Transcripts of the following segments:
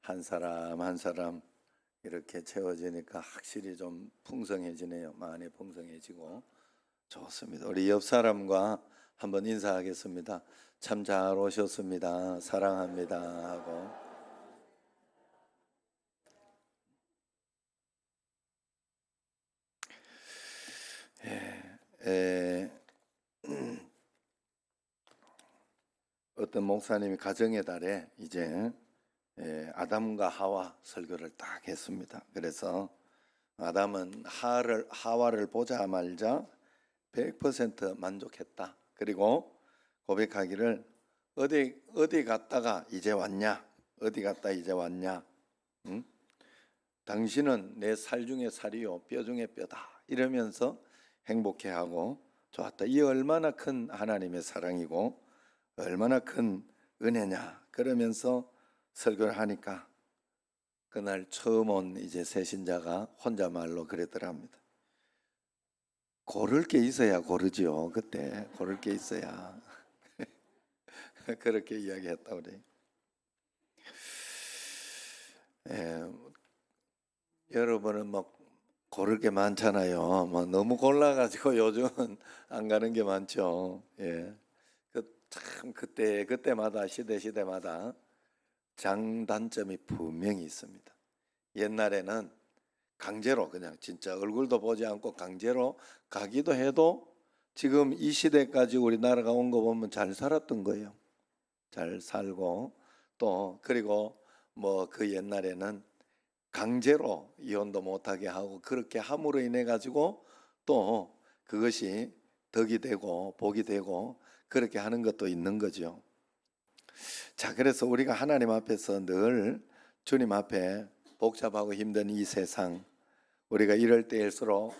한 사람 한 사람 이렇게 채워지니까 확실히 좀 풍성해지네요. 마음이 풍성해지고 좋습니다. 우리 옆 사람과 한번 인사하겠습니다. 참 잘 오셨습니다. 사랑합니다 하고. 에, 어떤 목사님이 가정의 달에 이제 아담과 하와 설교를 딱 했습니다. 그래서 아담은 하와를 보자 말자 100% 만족했다. 그리고 고백하기를 어디 갔다가 이제 왔냐? 어디 갔다 이제 왔냐? 응? 당신은 내 살 중에 살이요 뼈 중에 뼈다. 이러면서 행복해하고 좋았다. 이 얼마나 큰 하나님의 사랑이고 얼마나 큰 은혜냐. 그러면서 설교를 하니까 그날 처음 온 이제 새신자가 혼자말로 그랬더랍니다. 고를 게 있어야 고르지요. 그때 고를 게 있어야 그렇게 이야기했다 우리. 여러분은 뭐 고를 게 많잖아요. 뭐 너무 골라가지고 요즘은 안 가는 게 많죠. 참 그때마다 시대마다 장단점이 분명히 있습니다. 옛날에는 강제로 그냥 진짜 얼굴도 보지 않고 강제로 가기도 해도 지금 이 시대까지 우리나라가 온 거 보면 잘 살았던 거예요. 잘 살고 또 그리고 뭐 그 옛날에는 강제로 이혼도 못하게 하고 그렇게 함으로 인해 가지고 또 그것이 덕이 되고 복이 되고 그렇게 하는 것도 있는 거죠. 자, 그래서 우리가 하나님 앞에서 늘 주님 앞에 복잡하고 힘든 이 세상 우리가 이럴 때일수록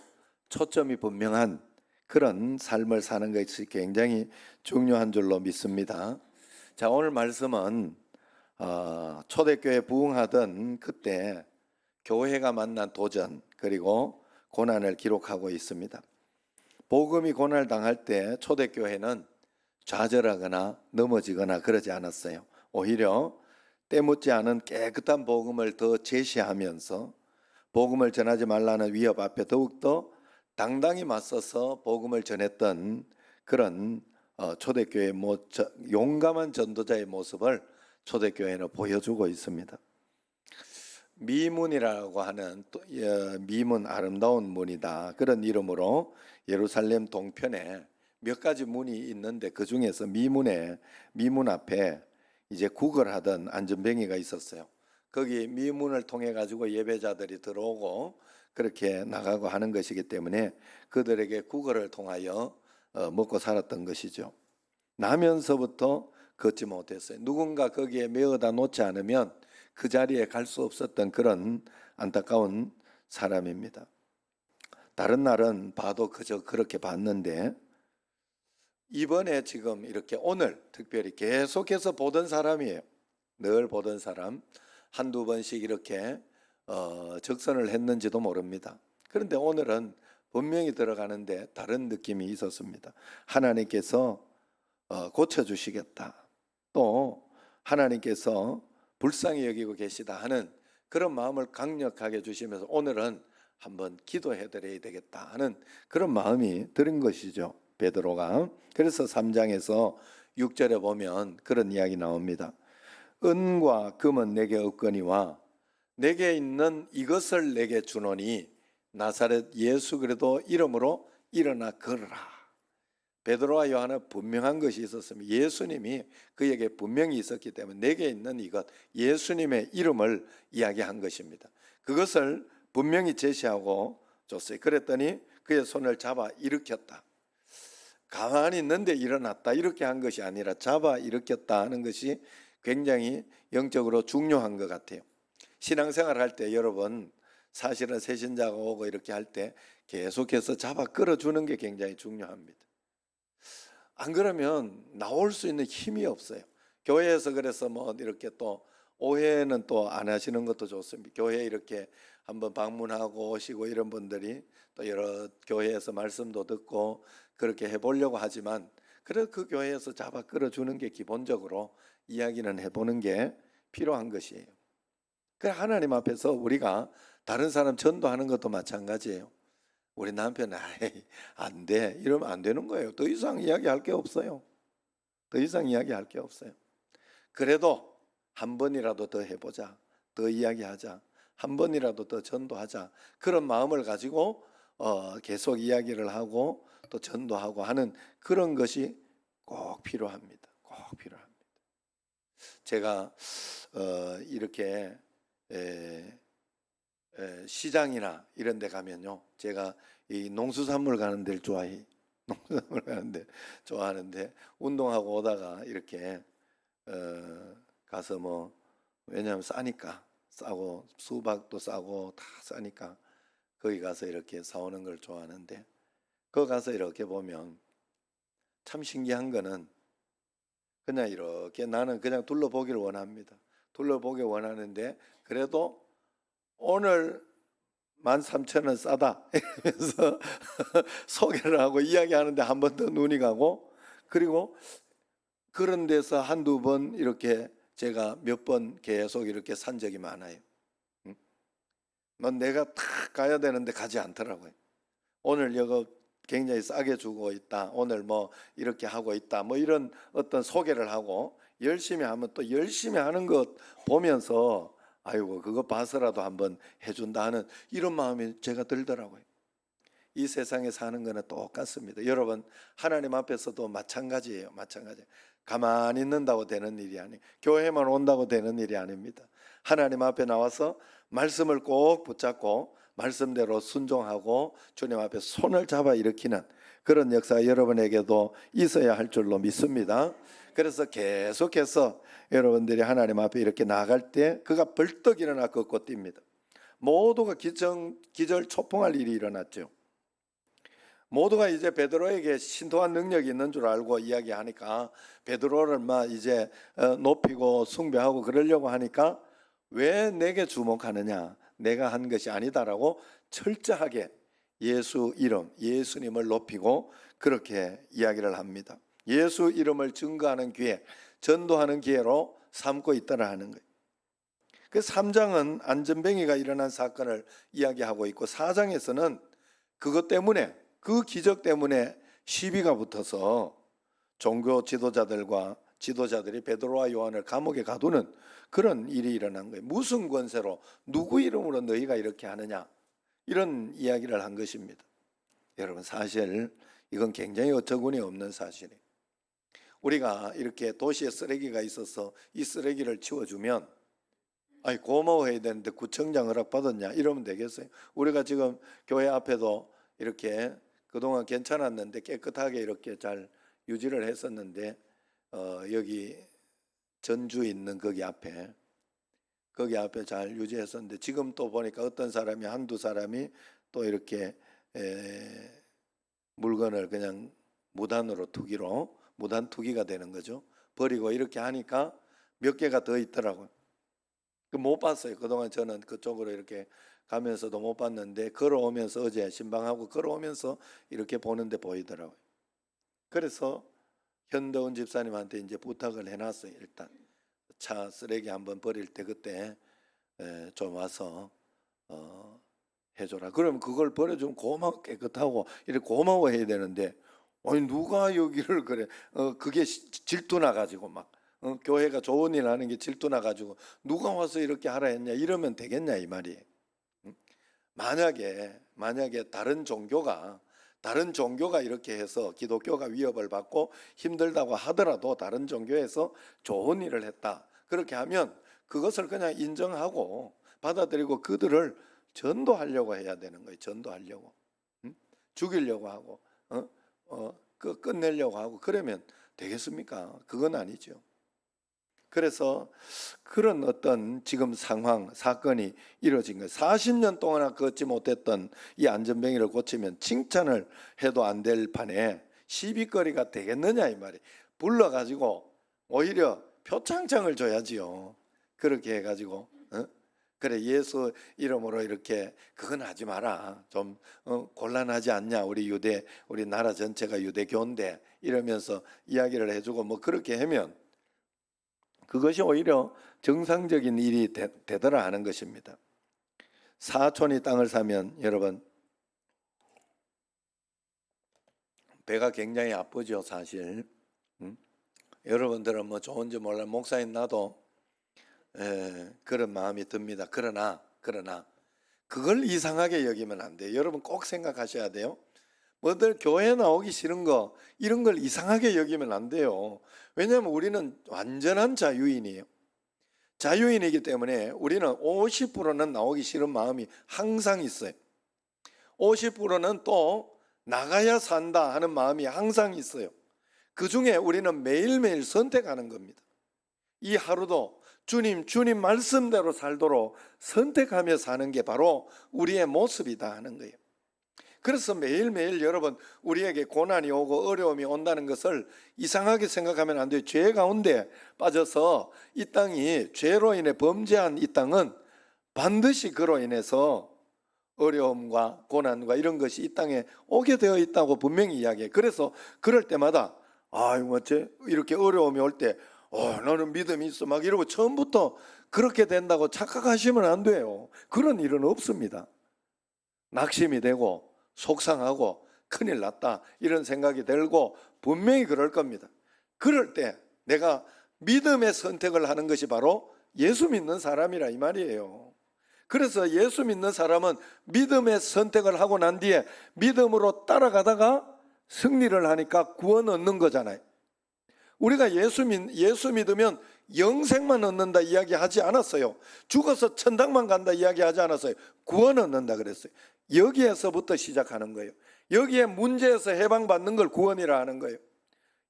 초점이 분명한 그런 삶을 사는 것이 굉장히 중요한 줄로 믿습니다. 자, 오늘 말씀은 초대교회 부흥하던 그때 교회가 만난 도전 그리고 고난을 기록하고 있습니다. 복음이 고난을 당할 때 초대교회는 좌절하거나 넘어지거나 그러지 않았어요. 오히려 때묻지 않은 깨끗한 복음을 더 제시하면서 복음을 전하지 말라는 위협 앞에 더욱더 당당히 맞서서 복음을 전했던 그런 초대교회의 용감한 전도자의 모습을 초대교회는 보여주고 있습니다. 미문이라고 하는 미문 아름다운 문이다. 그런 이름으로 예루살렘 동편에 몇 가지 문이 있는데 그 중에서 미문 앞에 이제 구걸하던 안전뱅이가 있었어요. 거기 미문을 통해 가지고 예배자들이 들어오고 그렇게 나가고 하는 것이기 때문에 그들에게 구걸을 통하여 먹고 살았던 것이죠. 나면서부터 걷지 못했어요. 누군가 거기에 메어다 놓지 않으면 그 자리에 갈 수 없었던 그런 안타까운 사람입니다. 다른 날은 봐도 그저 그렇게 봤는데 이번에 지금 이렇게 오늘 특별히 계속해서 보던 사람이에요. 늘 보던 사람 한두 번씩 이렇게 적선을 했는지도 모릅니다. 그런데 오늘은 분명히 들어가는데 다른 느낌이 있었습니다. 하나님께서 고쳐주시겠다. 또 하나님께서 불쌍히 여기고 계시다 하는 그런 마음을 강력하게 주시면서 오늘은 한번 기도해 드려야 되겠다 하는 그런 마음이 들은 것이죠. 베드로가. 그래서 3장에서 6절에 보면 그런 이야기 나옵니다. 은과 금은 내게 없거니와 내게 있는 이것을 내게 주노니 나사렛 예수 그리스도 이름으로 일어나 걸으라. 베드로와 요한은 분명한 것이 있었습니다. 예수님이 그에게 분명히 있었기 때문에 내게 있는 이것 예수님의 이름을 이야기한 것입니다. 그것을 분명히 제시하고 줬어요. 그랬더니 그의 손을 잡아 일으켰다. 가만히 있는데 일어났다 이렇게 한 것이 아니라 잡아 일으켰다 하는 것이 굉장히 영적으로 중요한 것 같아요. 신앙생활 할 때 여러분 사실은 새신자가 오고 이렇게 할 때 계속해서 잡아 끌어주는 게 굉장히 중요합니다. 안 그러면 나올 수 있는 힘이 없어요. 교회에서 그래서 뭐 이렇게 또 오해는 또 안 하시는 것도 좋습니다. 교회 이렇게 한번 방문하고 오시고 이런 분들이 또 여러 교회에서 말씀도 듣고 그렇게 해보려고 하지만 그래 그 교회에서 잡아 끌어주는 게 기본적으로 이야기는 해보는 게 필요한 것이에요. 그래 하나님 앞에서 우리가 다른 사람 전도하는 것도 마찬가지예요. 우리 남편 아이 안 돼. 이러면 안 되는 거예요. 더 이상 이야기할 게 없어요. 더 이상 이야기할 게 없어요. 그래도 한 번이라도 더 해보자. 더 이야기하자. 한 번이라도 더 전도하자. 그런 마음을 가지고 계속 이야기를 하고 또 전도하고 하는 그런 것이 꼭 필요합니다. 꼭 필요합니다. 제가 이렇게 시장이나 이런 데 가면요. 제가 이 농수산물 가는 데를 좋아해. 농수산물 가는 데 좋아하는데 운동하고 오다가 이렇게 가서 뭐 왜냐하면 싸니까 싸고 수박도 싸고 다 싸니까 거기 가서 이렇게 사오는 걸 좋아하는데 거기 가서 이렇게 보면 참 신기한 거는 그냥 이렇게 나는 그냥 둘러보기를 원합니다. 둘러보기 원하는데 그래도 오늘 13,000원 싸다 이러면서 소개를 하고 이야기하는데 한 번 더 눈이 가고 그리고 그런 데서 한두 번 이렇게 제가 몇 번 계속 이렇게 산 적이 많아요. 넌 내가 탁 가야 되는데 가지 않더라고요. 오늘 이거 굉장히 싸게 주고 있다. 오늘 뭐 이렇게 하고 있다. 뭐 이런 어떤 소개를 하고 열심히 하면 또 열심히 하는 것 보면서 아이고 그거 봐서라도 한번 해준다 하는 이런 마음이 제가 들더라고요. 이 세상에 사는 거는 똑같습니다. 여러분 하나님 앞에서도 마찬가지예요. 마찬가지. 가만히 있는다고 되는 일이 아니에요. 교회만 온다고 되는 일이 아닙니다. 하나님 앞에 나와서 말씀을 꼭 붙잡고 말씀대로 순종하고 주님 앞에 손을 잡아 일으키는 그런 역사가 여러분에게도 있어야 할 줄로 믿습니다. 그래서 계속해서 여러분들이 하나님 앞에 이렇게 나아갈 때 그가 벌떡 일어나 걷고 뜁니다. 모두가 기절초풍할 일이 일어났죠. 모두가 이제 베드로에게 신통한 능력이 있는 줄 알고 이야기하니까 베드로를 막 이제 높이고 숭배하고 그러려고 하니까 왜 내게 주목하느냐? 내가 한 것이 아니다라고 철저하게 예수 이름, 예수님을 높이고 그렇게 이야기를 합니다. 예수 이름을 증거하는 기회, 전도하는 기회로 삼고 있다라 하는 거예요. 그 3장은 안전뱅이가 일어난 사건을 이야기하고 있고 4장에서는 그것 때문에 그 기적 때문에 시비가 붙어서 종교 지도자들과 지도자들이 베드로와 요한을 감옥에 가두는 그런 일이 일어난 거예요. 무슨 권세로 누구 이름으로 너희가 이렇게 하느냐 이런 이야기를 한 것입니다. 여러분 사실 이건 굉장히 어처구니 없는 사실이에요. 우리가 이렇게 도시에 쓰레기가 있어서 이 쓰레기를 치워주면 아니 고마워해야 되는데 구청장 허락 받았냐 이러면 되겠어요? 우리가 지금 교회 앞에도 이렇게 그동안 괜찮았는데 깨끗하게 이렇게 잘 유지를 했었는데 여기 전주 있는 거기 앞에 잘 유지했었는데 지금 또 보니까 어떤 사람이 한두 사람이 또 이렇게 물건을 그냥 무단으로 투기로 무단 투기가 되는 거죠. 버리고 이렇게 하니까 몇 개가 더 있더라고요. 못 봤어요. 그동안 저는 그쪽으로 이렇게 가면서도 못 봤는데 걸어오면서 어제 신방하고 걸어오면서 이렇게 보는데 보이더라고요. 그래서 현도원 집사님한테 이제 부탁을 해놨어요. 일단 차 쓰레기 한번 버릴 때 그때 좀 와서 해줘라. 그러면 그걸 버려주면 고마워 깨끗하고 이렇게 고마워해야 되는데 아니 누가 여기를 그래 그게 질투 나가지고 막 교회가 좋은 일 하는 게 질투 나가지고 누가 와서 이렇게 하라 했냐 이러면 되겠냐 이 말이에요. 만약에 다른 종교가 이렇게 해서 기독교가 위협을 받고 힘들다고 하더라도 다른 종교에서 좋은 일을 했다 그렇게 하면 그것을 그냥 인정하고 받아들이고 그들을 전도하려고 해야 되는 거예요. 전도하려고 죽이려고 하고 끝내려고 하고 그러면 되겠습니까? 그건 아니죠. 그래서 그런 어떤 지금 상황, 사건이 이루어진 거예요. 40년 동안 걷지 못했던 이 안전뱅이를 고치면 칭찬을 해도 안 될 판에 시비거리가 되겠느냐 이 말이에요. 불러가지고 오히려 표창장을 줘야지요. 그렇게 해가지고 그래 예수 이름으로 이렇게 그건 하지 마라. 좀 곤란하지 않냐 우리 나라 전체가 유대교인데 이러면서 이야기를 해주고 뭐 그렇게 하면 그것이 오히려 정상적인 일이 되더라 하는 것입니다. 사촌이 땅을 사면 여러분 배가 굉장히 아프죠 사실. 여러분들은 뭐 좋은지 몰라 목사인 나도 그런 마음이 듭니다. 그러나 그걸 이상하게 여기면 안 돼요. 여러분 꼭 생각하셔야 돼요. 뭐들 교회 나오기 싫은 거 이런 걸 이상하게 여기면 안 돼요. 왜냐하면 우리는 완전한 자유인이에요. 자유인이기 때문에 우리는 50%는 나오기 싫은 마음이 항상 있어요. 50%는 또 나가야 산다 하는 마음이 항상 있어요. 그 중에 우리는 매일매일 선택하는 겁니다. 이 하루도 주님 말씀대로 살도록 선택하며 사는 게 바로 우리의 모습이다 하는 거예요. 그래서 매일매일 여러분 우리에게 고난이 오고 어려움이 온다는 것을 이상하게 생각하면 안 돼요. 죄 가운데 빠져서 이 땅이 죄로 인해 범죄한 이 땅은 반드시 그로 인해서 어려움과 고난과 이런 것이 이 땅에 오게 되어 있다고 분명히 이야기해요. 그래서 그럴 때마다 어째 이렇게 어려움이 올 때 나는 믿음이 있어 막 이러고 처음부터 그렇게 된다고 착각하시면 안 돼요. 그런 일은 없습니다. 낙심이 되고 속상하고 큰일 났다 이런 생각이 들고 분명히 그럴 겁니다. 그럴 때 내가 믿음의 선택을 하는 것이 바로 예수 믿는 사람이라 이 말이에요. 그래서 예수 믿는 사람은 믿음의 선택을 하고 난 뒤에 믿음으로 따라가다가 승리를 하니까 구원 얻는 거잖아요. 우리가 예수 믿으면 영생만 얻는다 이야기하지 않았어요. 죽어서 천당만 간다 이야기하지 않았어요. 구원 얻는다 그랬어요. 여기에서부터 시작하는 거예요. 여기에 문제에서 해방받는 걸 구원이라 하는 거예요.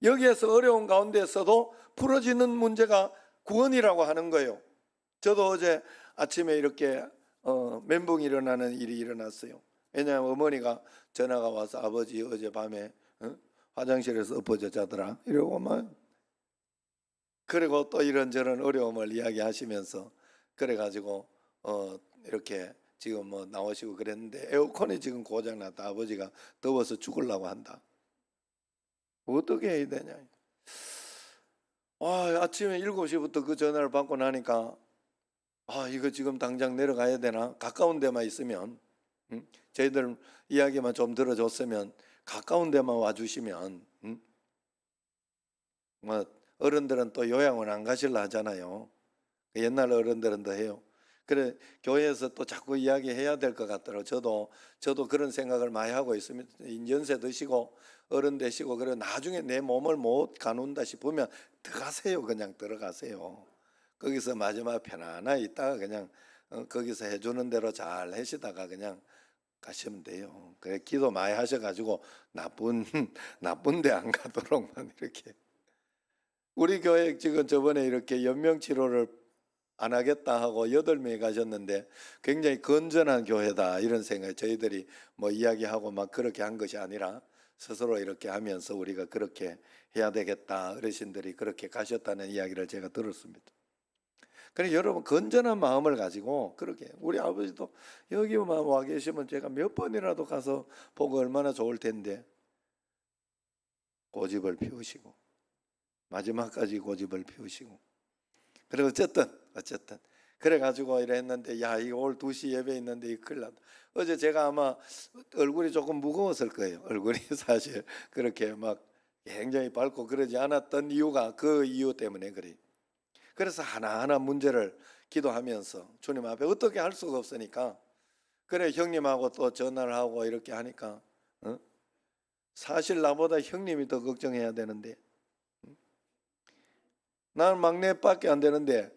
여기에서 어려운 가운데서도 풀어지는 문제가 구원이라고 하는 거예요. 저도 어제 아침에 이렇게 멘붕이 일어나는 일이 일어났어요. 왜냐하면 어머니가 전화가 와서 아버지 어젯밤에 화장실에서 엎어져 자더라 이러고 막 그리고 또 이런저런 어려움을 이야기하시면서 그래가지고 이렇게 지금 뭐 나오시고 그랬는데 에어컨이 지금 고장났다. 아버지가 더워서 죽으려고 한다. 어떻게 해야 되냐. 아침에 7시부터 그 전화를 받고 나니까 이거 지금 당장 내려가야 되나? 가까운 데만 있으면 저희들 이야기만 좀 들어줬으면 가까운 데만 와주시면 뭐 어른들은 또 요양원 안 가실라 하잖아요. 옛날 어른들은 더 해요. 그래 교회에서 또 자꾸 이야기해야 될 것 같더라고요. 저도 그런 생각을 많이 하고 있습니다. 연세 드시고 어른 되시고 그래 나중에 내 몸을 못 가눈다 싶으면 들어가세요. 그냥 들어가세요. 거기서 마지막 편안하게 있다가 그냥 거기서 해주는 대로 잘 하시다가 그냥 가시면 돼요. 그래 기도 많이 하셔가지고 나쁜 데 안 가도록만 이렇게. 우리 교회 지금 저번에 이렇게 연명 치료를 안 하겠다 하고 8명이 가셨는데 굉장히 건전한 교회다 이런 생각. 저희들이 뭐 이야기하고 막 그렇게 한 것이 아니라 스스로 이렇게 하면서 우리가 그렇게 해야 되겠다 어르신들이 그렇게 가셨다는 이야기를 제가 들었습니다. 그래 여러분 건전한 마음을 가지고 그렇게 우리 아버지도 여기만 와 계시면 제가 몇 번이라도 가서 보고 얼마나 좋을 텐데 고집을 피우시고 마지막까지 고집을 피우시고 그래 어쨌든 그래가지고 이래 했는데 이거 오늘 2시 예배 있는데 이 큰일 났다. 어제 제가 아마 얼굴이 조금 무거웠을 거예요. 얼굴이 사실 그렇게 막 굉장히 밝고 그러지 않았던 이유가 그 이유 때문에 그래요. 그래서 하나하나 문제를 기도하면서 주님 앞에 어떻게 할 수가 없으니까 그래 형님하고 또 전화를 하고 이렇게 하니까 사실 나보다 형님이 더 걱정해야 되는데 나는 막내밖에 안 되는데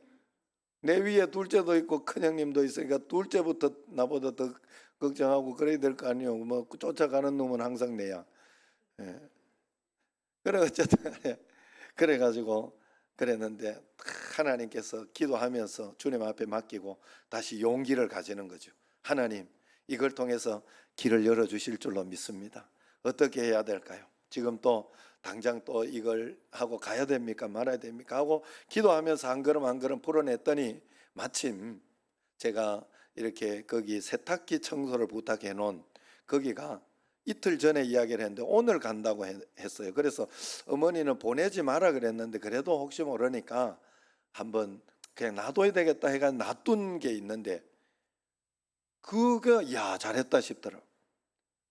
내 위에 둘째도 있고 큰형님도 있으니까 둘째부터 나보다 더 걱정하고 그래야 될 거 아니에요. 뭐 쫓아가는 놈은 항상 내야. 그래 어쨌든 그래가지고 그랬는데 하나님께서 기도하면서 주님 앞에 맡기고 다시 용기를 가지는 거죠. 하나님 이걸 통해서 길을 열어주실 줄로 믿습니다. 어떻게 해야 될까요? 지금 또 당장 또 이걸 하고 가야 됩니까? 말아야 됩니까? 하고 기도하면서 한 걸음 한 걸음 풀어냈더니 마침 제가 이렇게 거기 세탁기 청소를 부탁해 놓은 거기가 이틀 전에 이야기를 했는데 오늘 간다고 했어요. 그래서 어머니는 보내지 마라 그랬는데 그래도 혹시 모르니까 한번 그냥 놔둬야 되겠다 해가 놔둔 게 있는데 그거 야 잘했다 싶더라.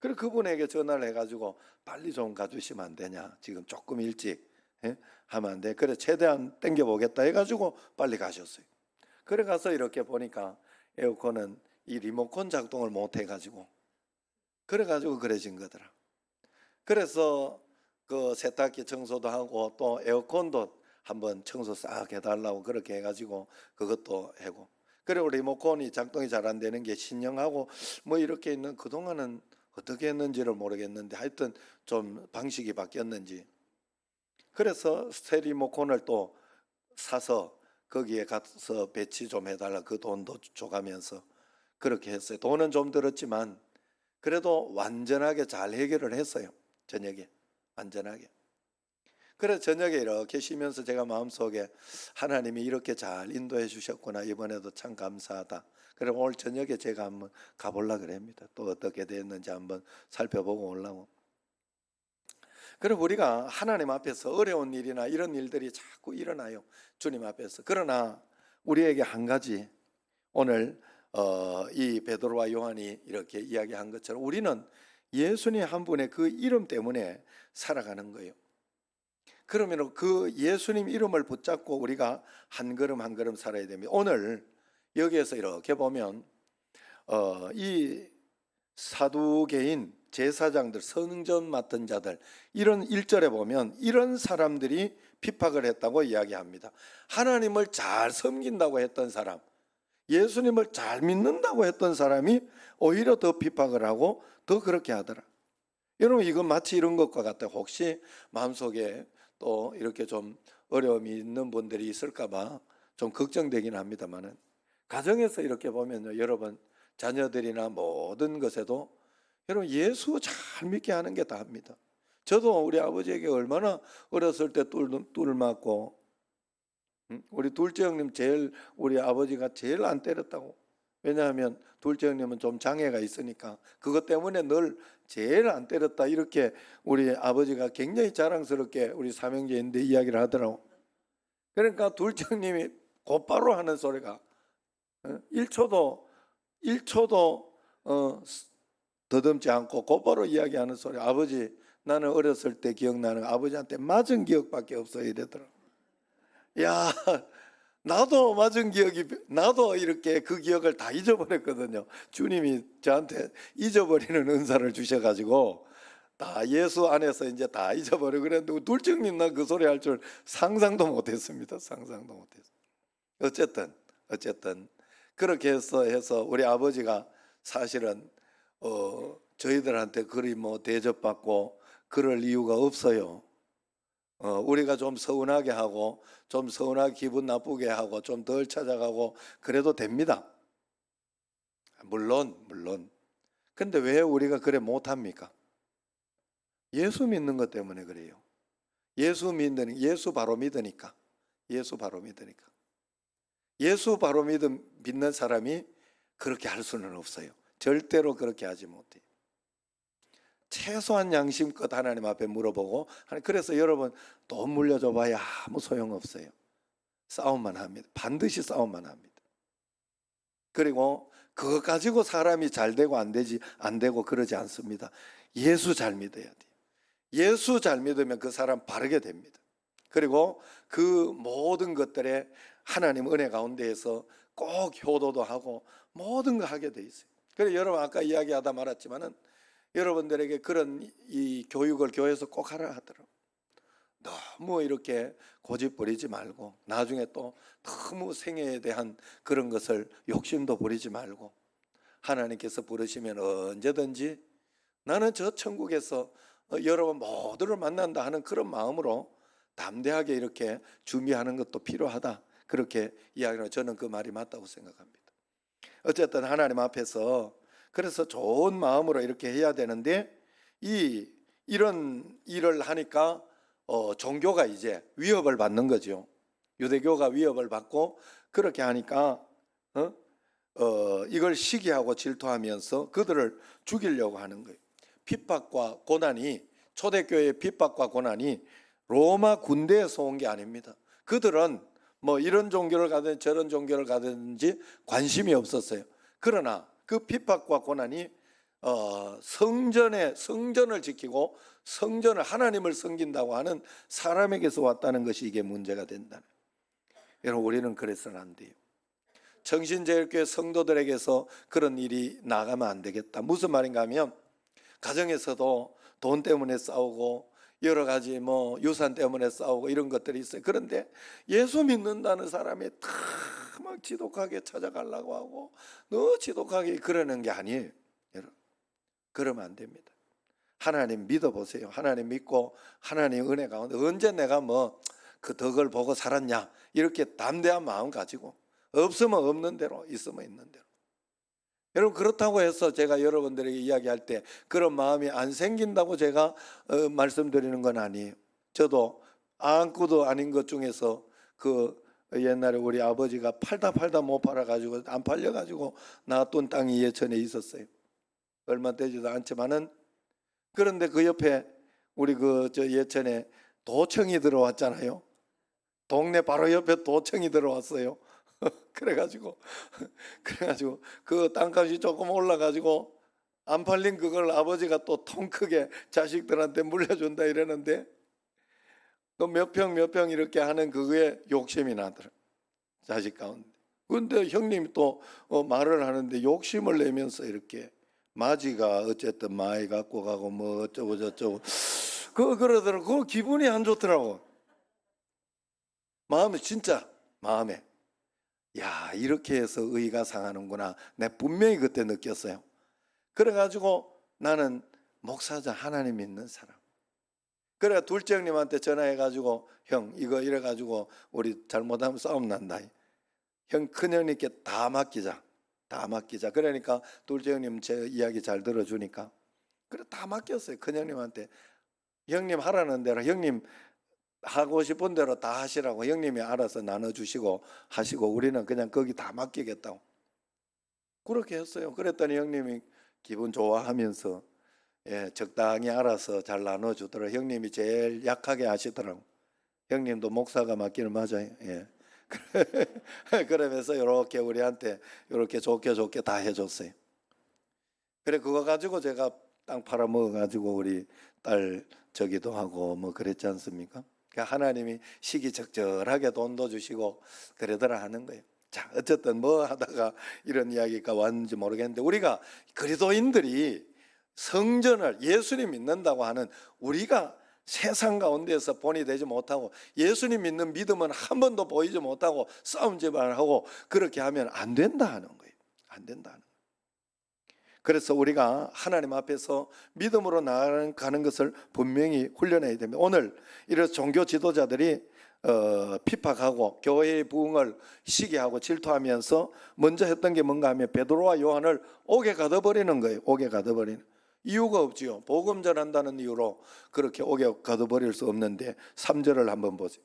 그래 그분에게 전화를 해가지고 빨리 좀 가주시면 안 되냐, 지금 조금 일찍 하면 안 돼. 그래 최대한 땡겨보겠다 해가지고 빨리 가셨어요. 그래 가서 이렇게 보니까 에어컨은 이 리모컨 작동을 못 해가지고 그래가지고 그래진 거더라. 그래서 그 세탁기 청소도 하고 또 에어컨도 한번 청소 싹 해달라고 그렇게 해가지고 그것도 하고, 그리고 리모컨이 작동이 잘 안 되는 게 신형하고 뭐 이렇게 있는, 그동안은 어떻게 했는지를 모르겠는데 하여튼 좀 방식이 바뀌었는지, 그래서 새 리모컨을 또 사서 거기에 가서 배치 좀 해달라, 그 돈도 줘가면서 그렇게 했어요. 돈은 좀 들었지만 그래도 완전하게 잘 해결을 했어요. 저녁에 완전하게. 그래서 저녁에 이렇게 쉬면서 제가 마음속에 하나님이 이렇게 잘 인도해 주셨구나, 이번에도 참 감사하다. 그래 오늘 저녁에 제가 한번 가보려고 그럽니다. 또 어떻게 됐는지 한번 살펴보고 오려고. 그래 우리가 하나님 앞에서 어려운 일이나 이런 일들이 자꾸 일어나요, 주님 앞에서. 그러나 우리에게 한 가지, 오늘 이 베드로와 요한이 이렇게 이야기한 것처럼 우리는 예수님 한 분의 그 이름 때문에 살아가는 거예요. 그러면 그 예수님 이름을 붙잡고 우리가 한 걸음 한 걸음 살아야 됩니다. 오늘 여기에서 이렇게 보면 이 사두개인 제사장들, 성전 맡은 자들, 이런 1절에 보면 이런 사람들이 핍박을 했다고 이야기합니다. 하나님을 잘 섬긴다고 했던 사람, 예수님을 잘 믿는다고 했던 사람이 오히려 더 핍박을 하고 더 그렇게 하더라. 여러분 이건 마치 이런 것과 같아요. 혹시 마음속에 또 이렇게 좀 어려움이 있는 분들이 있을까 봐 좀 걱정되긴 합니다만은, 가정에서 이렇게 보면요, 여러분 자녀들이나 모든 것에도 여러분 예수 잘 믿게 하는 게 다입니다. 저도 우리 아버지에게 얼마나 어렸을 때 뚫 맞고, 우리 둘째 형님 제일, 우리 아버지가 제일 안 때렸다고. 왜냐하면 둘째 형님은 좀 장애가 있으니까 그것 때문에 늘 제일 안 때렸다, 이렇게 우리 아버지가 굉장히 자랑스럽게 우리 삼형제인데 이야기를 하더라고. 그러니까 둘째 형님이 곧바로 하는 소리가 1초도 더듬지 않고 곧바로 이야기하는 소리. 아버지 나는 어렸을 때 기억나는 아버지한테 맞은 기억밖에 없어요, 이러더라고. 야, 나도 맞은 기억이, 나도 이렇게 그 기억을 다 잊어버렸거든요. 주님이 저한테 잊어버리는 은사를 주셔가지고 다 예수 안에서 이제 다 잊어버리고 그랬는데, 둘째님 나 그 소리 할 줄 상상도 못했습니다. 상상도 못했어요. 어쨌든 그렇게 해서 우리 아버지가 사실은 저희들한테 그리 뭐 대접받고 그럴 이유가 없어요. 우리가 좀 서운하게 하고 좀 서운하게 기분 나쁘게 하고 좀 덜 찾아가고 그래도 됩니다. 물론. 근데 왜 우리가 그래 못합니까? 예수 믿는 것 때문에 그래요. 예수 바로 믿으니까. 예수 바로 믿는 사람이 그렇게 할 수는 없어요. 절대로 그렇게 하지 못해요. 최소한 양심껏 하나님 앞에 물어보고, 그래서 여러분 돈 물려줘 봐야 아무 소용없어요. 싸움만 합니다. 반드시 싸움만 합니다. 그리고 그거 가지고 사람이 잘 되고 안 되고 그러지 않습니다. 예수 잘 믿어야 돼요. 예수 잘 믿으면 그 사람 바르게 됩니다. 그리고 그 모든 것들에 하나님 은혜 가운데에서 꼭 효도도 하고 모든 거 하게 돼 있어요. 그래서 여러분 아까 이야기하다 말았지만은 여러분들에게 그런 이 교육을 교회에서 꼭 하라 하더라고요. 너무 이렇게 고집 부리지 말고, 나중에 또 너무 생애에 대한 그런 것을 욕심도 부리지 말고, 하나님께서 부르시면 언제든지 나는 저 천국에서 여러분 모두를 만난다 하는 그런 마음으로 담대하게 이렇게 준비하는 것도 필요하다, 그렇게 이야기를, 저는 그 말이 맞다고 생각합니다. 어쨌든 하나님 앞에서 그래서 좋은 마음으로 이렇게 해야 되는데, 이런 일을 하니까 종교가 이제 위협을 받는 거죠. 유대교가 위협을 받고 그렇게 하니까 이걸 시기하고 질투하면서 그들을 죽이려고 하는 거예요. 핍박과 고난이, 초대교회의 핍박과 고난이 로마 군대에서 온 게 아닙니다. 그들은 뭐 이런 종교를 가든 저런 종교를 가든지 관심이 없었어요. 그러나 그 핍박과 고난이 성전을 지키고 성전을 하나님을 섬긴다고 하는 사람에게서 왔다는 것이 이게 문제가 된다는. 여러분, 우리는 그래서는 안 돼요. 정신제일교회 성도들에게서 그런 일이 나가면 안 되겠다. 무슨 말인가 하면 가정에서도 돈 때문에 싸우고 여러 가지 뭐 유산 때문에 싸우고 이런 것들이 있어요. 그런데 예수 믿는다는 사람이 다 막 지독하게 찾아가려고 하고 너 지독하게 그러는 게 아니에요. 여러분, 그러면 안 됩니다. 하나님 믿어보세요. 하나님 믿고 하나님 은혜 가운데 언제 내가 뭐 그 덕을 보고 살았냐 이렇게 담대한 마음 가지고 없으면 없는 대로 있으면 있는 대로. 여러분, 그렇다고 해서 제가 여러분들에게 이야기할 때 그런 마음이 안 생긴다고 제가 말씀드리는 건 아니에요. 저도 아무것도 아닌 것 중에서 그 옛날에 우리 아버지가 팔다 못 팔아가지고 안 팔려가지고 놔둔 땅이 예천에 있었어요. 얼마 되지도 않지만은, 그런데 그 옆에 우리 저 예천에 도청이 들어왔잖아요. 동네 바로 옆에 도청이 들어왔어요. 그래가지고 그 땅값이 조금 올라가지고 안 팔린 그걸 아버지가 또 통 크게 자식들한테 물려준다 이러는데 그 몇 평 이렇게 하는 그거에 욕심이 나더라, 자식 가운데. 근데 형님이 또 말을 하는데 욕심을 내면서 이렇게 마지가 어쨌든 많이 갖고 가고 뭐 어쩌고 저쩌고 그러더라고. 그거 기분이 안 좋더라고. 마음에, 진짜 마음에, 야, 이렇게 해서 의가 상하는구나. 내가 분명히 그때 느꼈어요. 그래가지고 나는 목사자, 하나님 믿는 사람. 그래 둘째 형님한테 전화해가지고 형 이거 이래가지고 우리 잘못하면 싸움 난다. 형 큰형님께 다 맡기자. 그러니까 둘째 형님 제 이야기 잘 들어주니까 그래 다 맡겼어요. 큰형님한테. 형님 하라는 대로, 형님 하고 싶은 대로 다 하시라고 형님이 알아서 나눠주시고 하시고 우리는 그냥 거기 다 맡기겠다고 그렇게 했어요. 그랬더니 형님이 기분 좋아하면서 적당히 알아서 잘 나눠주더라고요. 형님이 제일 약하게 하시더라고요. 형님도 목사가 맡기는 맞아요. 그러면서 이렇게 우리한테 이렇게 좋게 다 해줬어요. 그래 그거 가지고 제가 땅 팔아먹어가지고 우리 딸 저기도 하고 뭐 그랬지 않습니까? 그러니까 하나님이 시기적절하게 돈도 주시고 그러더라 하는 거예요. 자, 어쨌든 뭐 하다가 이런 이야기가 왔는지 모르겠는데, 우리가 그리스도인들이 성전을 예수님 믿는다고 하는 우리가 세상 가운데서 본이 되지 못하고 예수님 믿는 믿음은 한 번도 보이지 못하고 싸움질만 하고 그렇게 하면 안 된다 하는 거예요. 안 된다 하는 거예요. 그래서 우리가 하나님 앞에서 믿음으로 나아가는 것을 분명히 훈련해야 됩니다. 오늘 이런 종교 지도자들이 핍박하고 교회의 부흥을 시기하고 질투하면서 먼저 했던 게 뭔가 하면 베드로와 요한을 옥에 가둬버리는 거예요. 옥에 가둬버리는 이유가 없지요. 복음 전한다는 이유로 그렇게 옥에 가둬버릴 수 없는데 3절을 한번 보세요.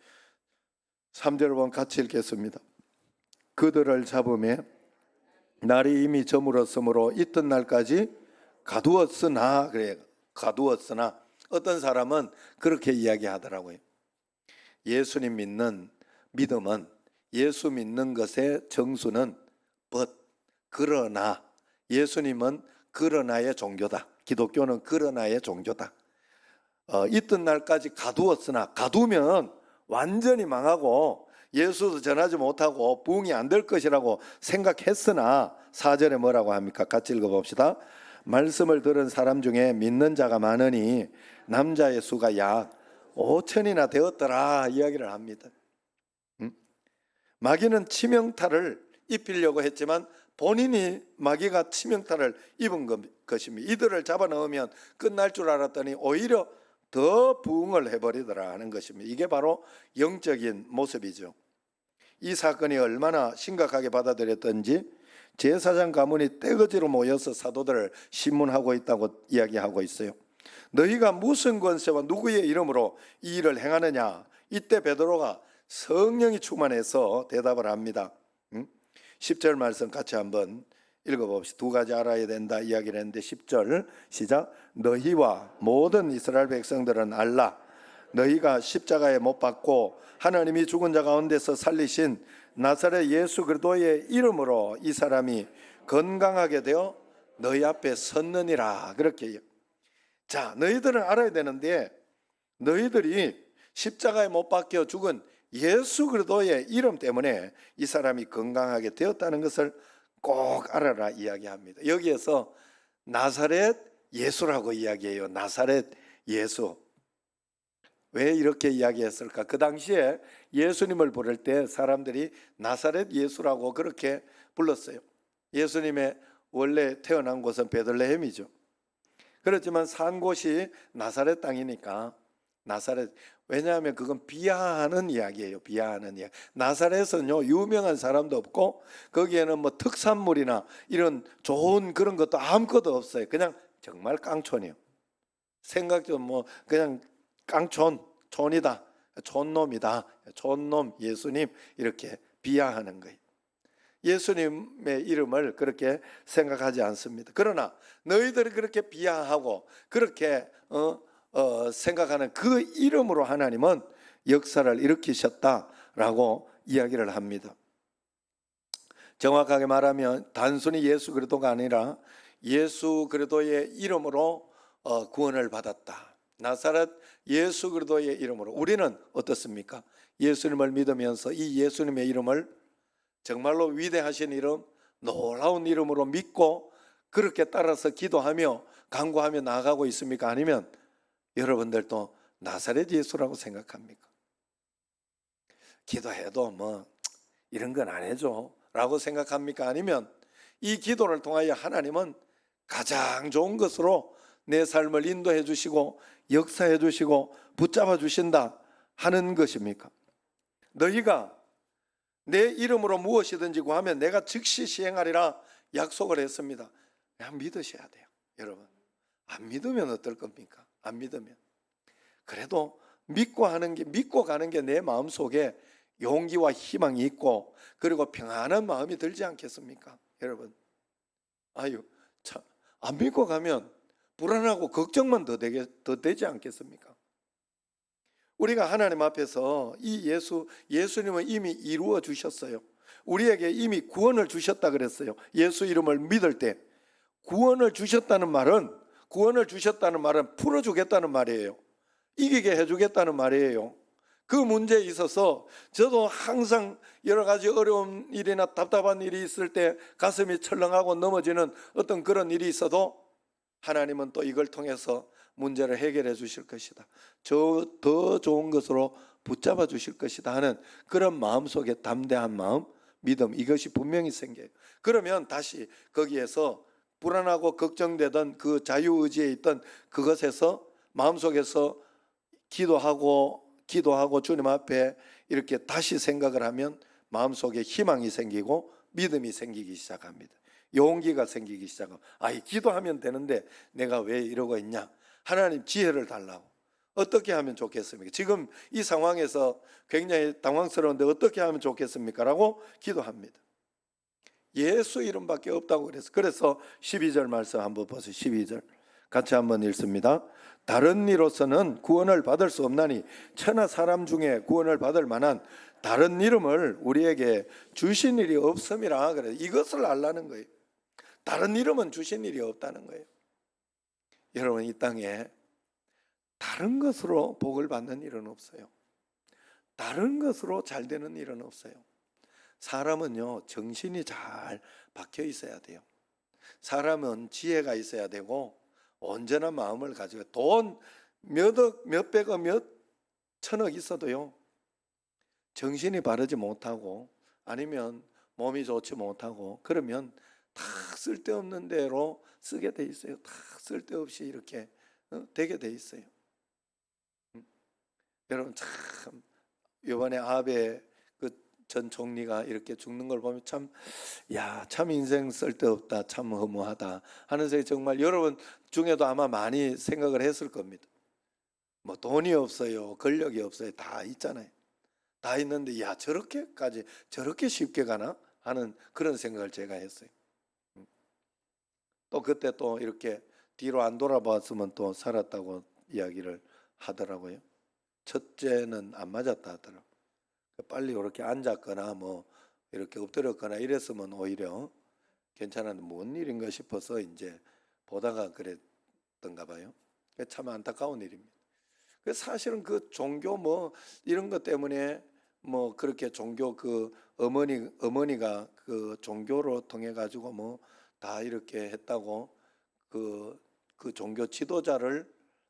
3절을 보면 같이 읽겠습니다. 그들을 잡음에 날이 이미 저물었으므로 이튿날까지 가두었으나, 그래 가두었으나 어떤 사람은 그렇게 이야기하더라고요. 예수님 믿는 믿음은, 예수 믿는 것의 정수는 그러나, 예수님은 그러나의 종교다. 기독교는 그러나의 종교다. 이튿날까지 가두었으나, 가두면 완전히 망하고 예수도 전하지 못하고 부흥이 안 될 것이라고 생각했으나 4절에 뭐라고 합니까? 같이 읽어봅시다. 말씀을 들은 사람 중에 믿는 자가 많으니 남자의 수가 약 5천이나 되었더라 이야기를 합니다. 마귀는 치명타를 입히려고 했지만 본인이 마귀가 치명타를 입은 것입니다. 이들을 잡아넣으면 끝날 줄 알았더니 오히려 더 부흥을 해버리더라 하는 것입니다. 이게 바로 영적인 모습이죠. 이 사건이 얼마나 심각하게 받아들였던지 제사장 가문이 떼거지로 모여서 사도들을 신문하고 있다고 이야기하고 있어요. 너희가 무슨 권세와 누구의 이름으로 이 일을 행하느냐? 이때 베드로가 성령이 충만해서 대답을 합니다. 10절 말씀 같이 한번 읽어봅시다. 두 가지 알아야 된다 이야기를 했는데 10절 시작. 너희와 모든 이스라엘 백성들은 알라. 너희가 십자가에 못 박고 하나님이 죽은 자 가운데서 살리신 나사렛 예수 그리스도의 이름으로 이 사람이 건강하게 되어 너희 앞에 섰느니라. 그렇게. 자, 너희들은 알아야 되는데, 너희들이 십자가에 못 박혀 죽은 예수 그리스도의 이름 때문에 이 사람이 건강하게 되었다는 것을 꼭 알아라 이야기합니다. 여기에서 나사렛 예수라고 이야기해요. 나사렛 예수. 왜 이렇게 이야기했을까? 그 당시에 예수님을 부를 때 사람들이 나사렛 예수라고 그렇게 불렀어요. 예수님의 원래 태어난 곳은 베들레헴이죠. 그렇지만 산 곳이 나사렛 땅이니까 나사렛, 왜냐하면 그건 비하하는 이야기예요. 비하하는 이야기. 나사렛은요 유명한 사람도 없고 거기에는 뭐 특산물이나 이런 좋은 그런 것도 아무것도 없어요. 그냥 정말 깡촌이에요. 생각도 뭐 그냥 깡촌, 촌이다, 촌놈이다, 촌놈 예수님 이렇게 비하하는 거예요. 예수님의 이름을 그렇게 생각하지 않습니다. 그러나 너희들이 그렇게 비하하고 그렇게 생각하는 그 이름으로 하나님은 역사를 일으키셨다라고 이야기를 합니다. 정확하게 말하면 단순히 예수 그리스도가 아니라 예수 그리스도의 이름으로 구원을 받았다. 나사렛 예수 그리스도의 이름으로. 우리는 어떻습니까? 예수님을 믿으면서 이 예수님의 이름을 정말로 위대하신 이름, 놀라운 이름으로 믿고 그렇게 따라서 기도하며 간구하며 나아가고 있습니까? 아니면 여러분들도 나사렛 예수라고 생각합니까? 기도해도 뭐 이런 건 안 해줘 라고 생각합니까? 아니면 이 기도를 통하여 하나님은 가장 좋은 것으로 내 삶을 인도해 주시고 역사해 주시고 붙잡아 주신다 하는 것입니까? 너희가 내 이름으로 무엇이든지 구하면 내가 즉시 시행하리라 약속을 했습니다. 그냥 믿으셔야 돼요. 여러분, 안 믿으면 어떨 겁니까? 안 믿으면. 그래도 믿고 가는 게 내 마음속에 용기와 희망이 있고 그리고 평안한 마음이 들지 않겠습니까? 여러분, 참, 안 믿고 가면 불안하고 걱정만 더 되지 않겠습니까? 우리가 하나님 앞에서 이 예수님은 이미 이루어 주셨어요. 우리에게 이미 구원을 주셨다 그랬어요. 예수 이름을 믿을 때 구원을 주셨다는 말은 풀어주겠다는 말이에요. 이기게 해주겠다는 말이에요. 그 문제에 있어서 저도 항상 여러 가지 어려운 일이나 답답한 일이 있을 때 가슴이 철렁하고 넘어지는 어떤 그런 일이 있어도 하나님은 또 이걸 통해서 문제를 해결해 주실 것이다. 더 좋은 것으로 붙잡아 주실 것이다 하는 그런 마음속에 담대한 마음, 믿음, 이것이 분명히 생겨요. 그러면 다시 거기에서 불안하고 걱정되던 그 자유의지에 있던 그것에서 마음속에서 기도하고 주님 앞에 이렇게 다시 생각을 하면 마음속에 희망이 생기고 믿음이 생기기 시작합니다. 용기가 생기기 시작하고 기도하면 되는데 내가 왜 이러고 있냐? 하나님 지혜를 달라고. 어떻게 하면 좋겠습니까? 지금 이 상황에서 굉장히 당황스러운데 어떻게 하면 좋겠습니까? 라고 기도합니다. 예수 이름밖에 없다고 그래서 12절 말씀 한번 보세요. 12절 같이 한번 읽습니다. 다른 이로서는 구원을 받을 수 없나니 천하 사람 중에 구원을 받을 만한 다른 이름을 우리에게 주신 일이 없음이라. 그래. 이것을 알라는 거예요. 다른 이름은 주신 일이 없다는 거예요. 여러분, 이 땅에 다른 것으로 복을 받는 일은 없어요. 다른 것으로 잘 되는 일은 없어요. 사람은요, 정신이 잘 박혀 있어야 돼요. 사람은 지혜가 있어야 되고 온전한 마음을 가지고 돈 몇억, 몇백억, 몇천억 있어도요, 정신이 바르지 못하고 아니면 몸이 좋지 못하고 그러면 다 쓸데없는 대로 쓰게 돼 있어요. 다 쓸데없이 이렇게 되게 돼 있어요. 여러분, 참 이번에 아베 그 전 총리가 이렇게 죽는 걸 보면 참 인생 쓸데없다, 참 허무하다 하는 생각이 정말 여러분 중에도 아마 많이 생각을 했을 겁니다. 뭐 돈이 없어요, 권력이 없어요, 다 있잖아요. 다 있는데 저렇게까지 저렇게 쉽게 가나 하는 그런 생각을 제가 했어요. 또 그때 또 이렇게 뒤로 안 돌아봤으면 또 살았다고 이야기를 하더라고요. 첫째는 안 맞았다 하더라고. 빨리 이렇게 앉았거나 뭐 이렇게 엎드렸거나 이랬으면 오히려 괜찮았는데 뭔 일인가 싶어서 이제 보다가 그랬던가 봐요. 참 안타까운 일입니다. 사실은 그 종교 뭐 이런 것 때문에 뭐 그렇게 종교 그 어머니가 그 종교로 통해 가지고 뭐 다 이렇게 했다고 그 종교 지도자를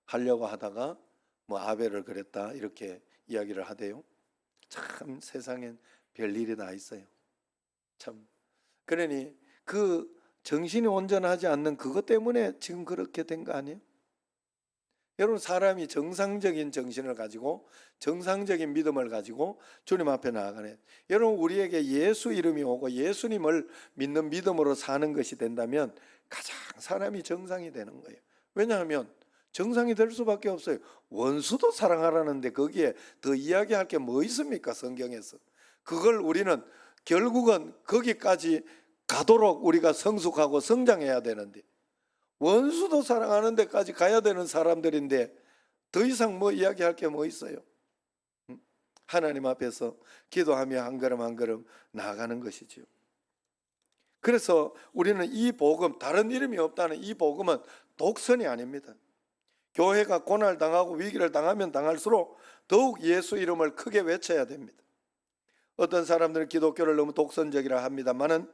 하려고 하다가 뭐 아벨을 그랬다 이렇게 이야기를 하대요. 참 세상엔 별일이 다 있어요. 참 그러니 그 정신이 온전하지 않는 그것 때문에 지금 그렇게 된 거 아니에요? 여러분 사람이 정상적인 정신을 가지고 정상적인 믿음을 가지고 주님 앞에 나아가네. 여러분 우리에게 예수 이름이 오고 예수님을 믿는 믿음으로 사는 것이 된다면 가장 사람이 정상이 되는 거예요. 왜냐하면 정상이 될 수밖에 없어요. 원수도 사랑하라는데 거기에 더 이야기할 게 뭐 있습니까? 성경에서. 그걸 우리는 결국은 거기까지 가도록 우리가 성숙하고 성장해야 되는데 원수도 사랑하는 데까지 가야 되는 사람들인데 더 이상 뭐 이야기할 게 뭐 있어요? 하나님 앞에서 기도하며 한 걸음 한 걸음 나아가는 것이지요. 그래서 우리는 이 복음, 다른 이름이 없다는 이 복음은 독선이 아닙니다. 교회가 고난을 당하고 위기를 당하면 당할수록 더욱 예수 이름을 크게 외쳐야 됩니다. 어떤 사람들은 기독교를 너무 독선적이라 합니다만은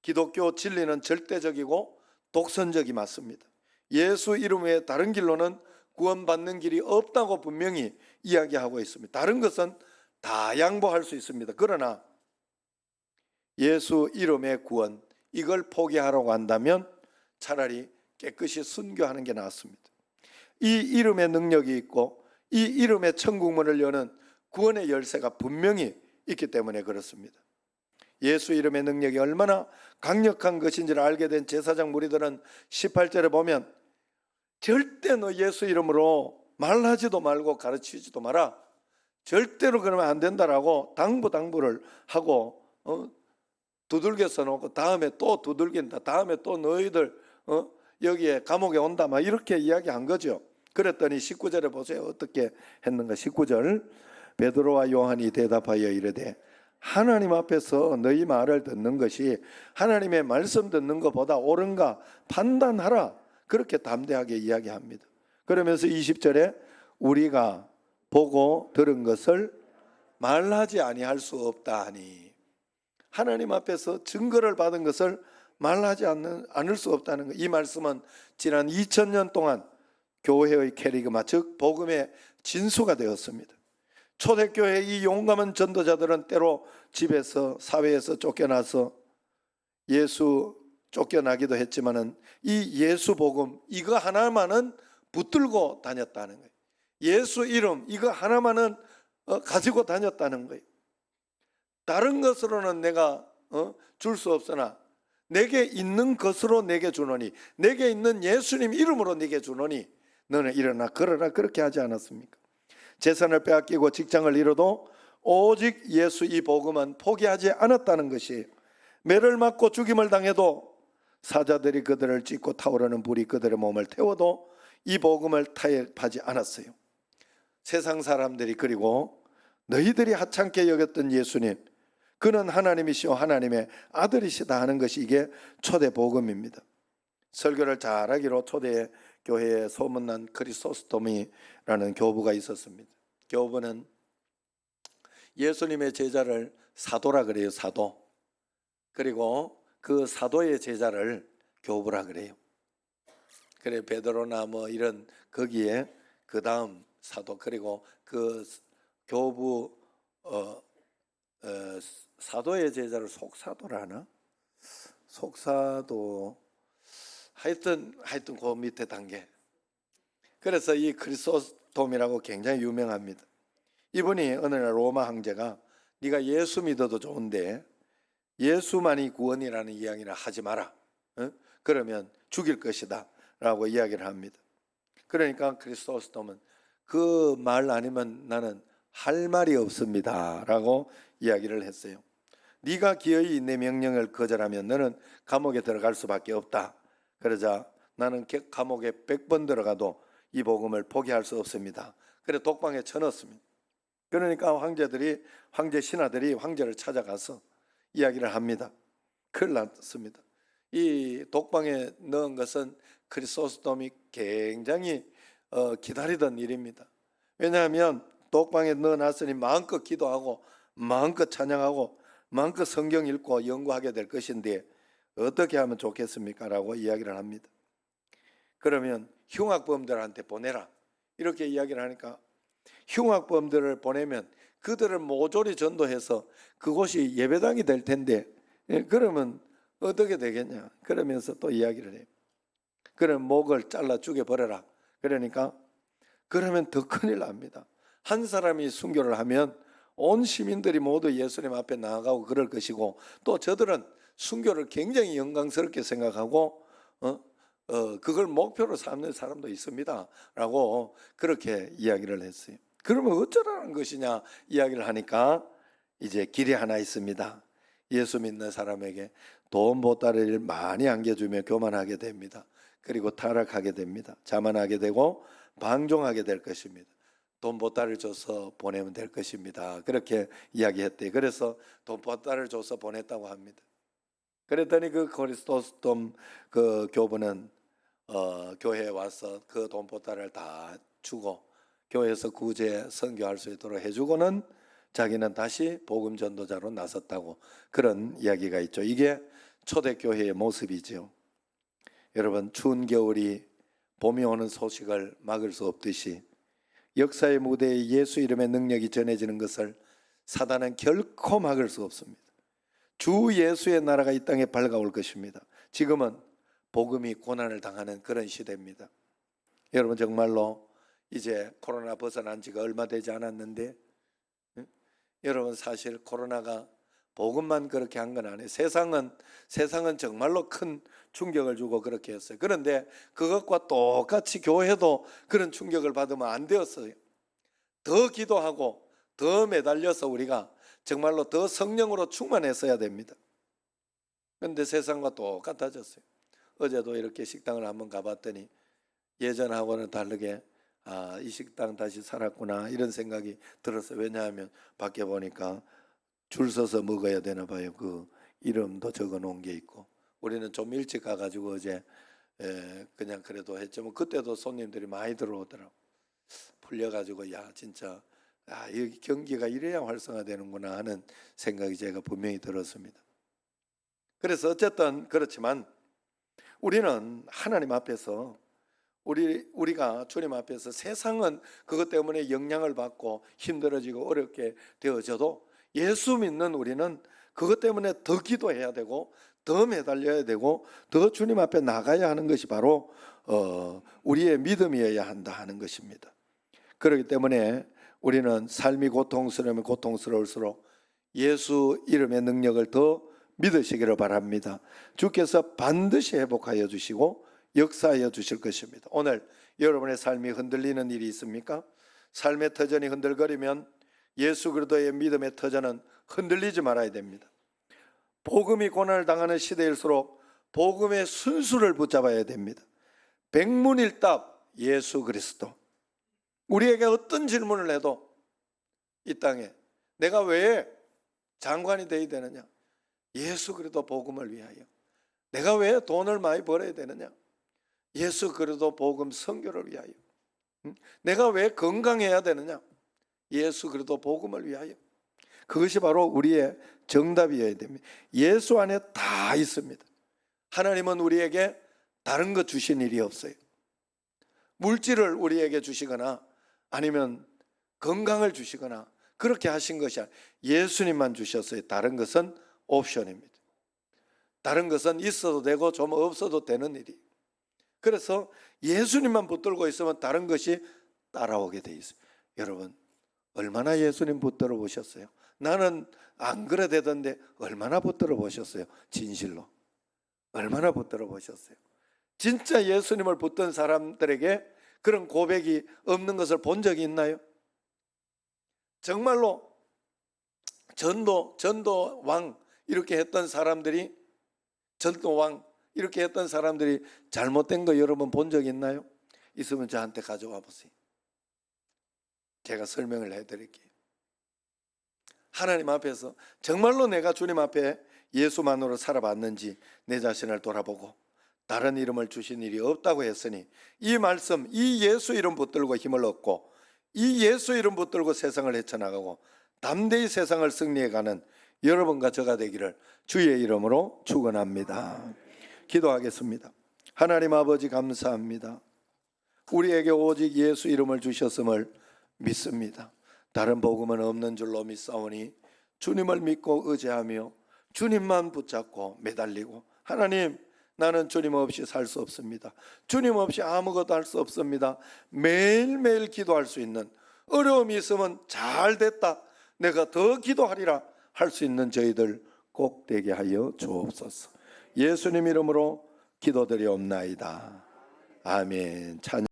기독교 진리는 절대적이고 독선적이 맞습니다. 예수 이름 외에 다른 길로는 구원받는 길이 없다고 분명히 이야기하고 있습니다. 다른 것은 다 양보할 수 있습니다. 그러나 예수 이름의 구원, 이걸 포기하라고 한다면 차라리 깨끗이 순교하는 게 낫습니다. 이 이름의 능력이 있고 이 이름의 천국문을 여는 구원의 열쇠가 분명히 있기 때문에 그렇습니다. 예수 이름의 능력이 얼마나 강력한 것인지를 알게 된 제사장 무리들은 18절에 보면 절대 너 예수 이름으로 말하지도 말고 가르치지도 마라. 절대로 그러면 안 된다라고 당부를 하고 두들겨 써놓고 다음에 또 두들긴다. 다음에 또 너희들 여기에 감옥에 온다. 막 이렇게 이야기한 거죠. 그랬더니 19절에 보세요. 어떻게 했는가. 19절 베드로와 요한이 대답하여 이르되 하나님 앞에서 너희 말을 듣는 것이 하나님의 말씀 듣는 것보다 옳은가 판단하라. 그렇게 담대하게 이야기합니다. 그러면서 20절에 우리가 보고 들은 것을 말하지 아니할 수 없다 하니 하나님 앞에서 증거를 받은 것을 말하지 않을 수 없다는 것. 이 말씀은 지난 2000년 동안 교회의 캐리그마 즉 복음의 진수가 되었습니다. 초대교회 이 용감한 전도자들은 때로 집에서 사회에서 쫓겨나서 예수 쫓겨나기도 했지만은 이 예수 복음 이거 하나만은 붙들고 다녔다는 거예요. 예수 이름 이거 하나만은 가지고 다녔다는 거예요. 다른 것으로는 내가 줄 수 없으나 내게 있는 것으로 내게 주노니 내게 있는 예수님 이름으로 내게 주노니 너는 일어나 걸어라. 그렇게 하지 않았습니까? 재산을 빼앗기고 직장을 잃어도 오직 예수 이 복음은 포기하지 않았다는 것이 매를 맞고 죽임을 당해도 사자들이 그들을 찢고 타오르는 불이 그들의 몸을 태워도 이 복음을 타협하지 않았어요. 세상 사람들이 그리고 너희들이 하찮게 여겼던 예수님 그는 하나님이시오 하나님의 아들이시다 하는 것이 이게 초대 복음입니다. 설교를 잘하기로 초대 교회에 소문난 크리소스토미라는 교부가 있었습니다. 교부는 예수님의 제자를 사도라 그래요. 사도. 그리고 그 사도의 제자를 교부라 그래요. 그래 베드로나 뭐 이런 거기에 그 다음 사도 그리고 그 교부 사도의 제자를 속사도라 하나? 속사도 하여튼 그 밑에 단계. 그래서 이 크리소스톰이라고 굉장히 유명합니다. 이분이 어느 날 로마 황제가 네가 예수 믿어도 좋은데 예수만이 구원이라는 이야기를 하지 마라. 그러면 죽일 것이다 라고 이야기를 합니다. 그러니까 크리소스톰은 그 말 아니면 나는 할 말이 없습니다 라고 이야기를 했어요. 네가 기어이 내 명령을 거절하면 너는 감옥에 들어갈 수밖에 없다. 그러자 나는 감옥에 100번 들어가도 이 복음을 포기할 수 없습니다. 그래 독방에 쳐넣었습니다. 그러니까 황제 신하들이 황제를 찾아가서 이야기를 합니다. 큰일 났습니다. 이 독방에 넣은 것은 크리소스톰이 굉장히 기다리던 일입니다. 왜냐하면 독방에 넣어놨으니 마음껏 기도하고 마음껏 찬양하고 마음껏 성경 읽고 연구하게 될 것인데 어떻게 하면 좋겠습니까? 라고 이야기를 합니다. 그러면 흉악범들한테 보내라 이렇게 이야기를 하니까 흉악범들을 보내면 그들을 모조리 전도해서 그곳이 예배당이 될 텐데 그러면 어떻게 되겠냐 그러면서 또 이야기를 해요. 그럼 목을 잘라 죽여버려라. 그러니까 그러면 더 큰일 납니다. 한 사람이 순교를 하면 온 시민들이 모두 예수님 앞에 나아가고 그럴 것이고 또 저들은 순교를 굉장히 영광스럽게 생각하고 그걸 목표로 삼는 사람도 있습니다 라고 그렇게 이야기를 했어요. 그러면 어쩌라는 것이냐 이야기를 하니까 이제 길이 하나 있습니다. 예수 믿는 사람에게 돈 보따리를 많이 안겨주며 교만하게 됩니다. 그리고 타락하게 됩니다. 자만하게 되고 방종하게 될 것입니다. 돈 보따리를 줘서 보내면 될 것입니다. 그렇게 이야기했대요. 그래서 돈 보따리를 줘서 보냈다고 합니다. 그랬더니 그 그리스도스돔 그 교부는 교회에 와서 그 돈 보따리를 다 주고 교회에서 구제 선교할 수 있도록 해주고는 자기는 다시 복음 전도자로 나섰다고 그런 이야기가 있죠. 이게 초대교회의 모습이죠. 여러분 추운 겨울이 봄이 오는 소식을 막을 수 없듯이 역사의 무대에 예수 이름의 능력이 전해지는 것을 사단은 결코 막을 수 없습니다. 주 예수의 나라가 이 땅에 밝아올 것입니다. 지금은 복음이 고난을 당하는 그런 시대입니다. 여러분 정말로 이제 코로나 벗어난 지가 얼마 되지 않았는데 여러분 사실 코로나가 복음만 그렇게 한 건 아니에요. 세상은 정말로 큰 충격을 주고 그렇게 했어요. 그런데 그것과 똑같이 교회도 그런 충격을 받으면 안 되었어요. 더 기도하고 더 매달려서 우리가 정말로 더 성령으로 충만했어야 됩니다. 그런데 세상과 똑같아졌어요. 어제도 이렇게 식당을 한번 가봤더니 예전하고는 다르게 이 식당 다시 살았구나 이런 생각이 들었어요. 왜냐하면 밖에 보니까 줄 서서 먹어야 되나 봐요. 그 이름도 적어 놓은 게 있고 우리는 좀 일찍 가가지고 어제 그냥 그래도 했지만 그때도 손님들이 많이 들어오더라고. 풀려가지고 야 진짜 여기 경기가 이래야 활성화되는구나 하는 생각이 제가 분명히 들었습니다. 그래서 어쨌든 그렇지만 우리는 하나님 앞에서 우리가 주님 앞에서 세상은 그것 때문에 영향을 받고 힘들어지고 어렵게 되어져도 예수 믿는 우리는 그것 때문에 더 기도해야 되고 더 매달려야 되고 더 주님 앞에 나가야 하는 것이 바로 우리의 믿음이어야 한다 하는 것입니다. 그렇기 때문에 우리는 삶이 고통스러우면 고통스러울수록 예수 이름의 능력을 더 믿으시기를 바랍니다. 주께서 반드시 회복하여 주시고 역사하여 주실 것입니다. 오늘 여러분의 삶이 흔들리는 일이 있습니까? 삶의 터전이 흔들거리면 예수 그리스도의 믿음의 터전은 흔들리지 말아야 됩니다. 복음이 고난을 당하는 시대일수록 복음의 순수를 붙잡아야 됩니다. 백문일답 예수 그리스도. 우리에게 어떤 질문을 해도 이 땅에 내가 왜 장관이 되어야 되느냐? 예수 그리스도 복음을 위하여. 내가 왜 돈을 많이 벌어야 되느냐? 예수 그리스도 복음 선교를 위하여. 내가 왜 건강해야 되느냐? 예수 그리스도 복음을 위하여. 그것이 바로 우리의 정답이어야 됩니다. 예수 안에 다 있습니다. 하나님은 우리에게 다른 것 주신 일이 없어요. 물질을 우리에게 주시거나 아니면 건강을 주시거나 그렇게 하신 것이 아니라 예수님만 주셨어요. 다른 것은 옵션입니다. 다른 것은 있어도 되고 좀 없어도 되는 일이. 그래서 예수님만 붙들고 있으면 다른 것이 따라오게 돼 있어요. 여러분 얼마나 예수님 붙들어 보셨어요? 나는 안 그래 되던데 얼마나 붙들어 보셨어요? 진실로 얼마나 붙들어 보셨어요? 진짜 예수님을 붙든 사람들에게 그런 고백이 없는 것을 본 적이 있나요? 정말로 전도왕 이렇게 했던 사람들이 전도왕 이렇게 했던 사람들이 잘못된 거 여러분 본 적 있나요? 있으면 저한테 가져와 보세요. 제가 설명을 해드릴게요. 하나님 앞에서 정말로 내가 주님 앞에 예수만으로 살아봤는지 내 자신을 돌아보고 다른 이름을 주신 일이 없다고 했으니 이 말씀, 이 예수 이름 붙들고 힘을 얻고 이 예수 이름 붙들고 세상을 헤쳐나가고 담대히 세상을 승리해가는 여러분과 저가 되기를 주의 이름으로 축원합니다. 기도하겠습니다. 하나님 아버지 감사합니다. 우리에게 오직 예수 이름을 주셨음을 믿습니다. 다른 복음은 없는 줄로 믿사오니 주님을 믿고 의지하며 주님만 붙잡고 매달리고 하나님 나는 주님 없이 살 수 없습니다. 주님 없이 아무것도 할 수 없습니다. 매일매일 기도할 수 있는 어려움이 있으면 잘 됐다 내가 더 기도하리라 할 수 있는 저희들 꼭 되게 하여 주옵소서. 예수님 이름으로 기도드리옵나이다. 아멘. 찬양.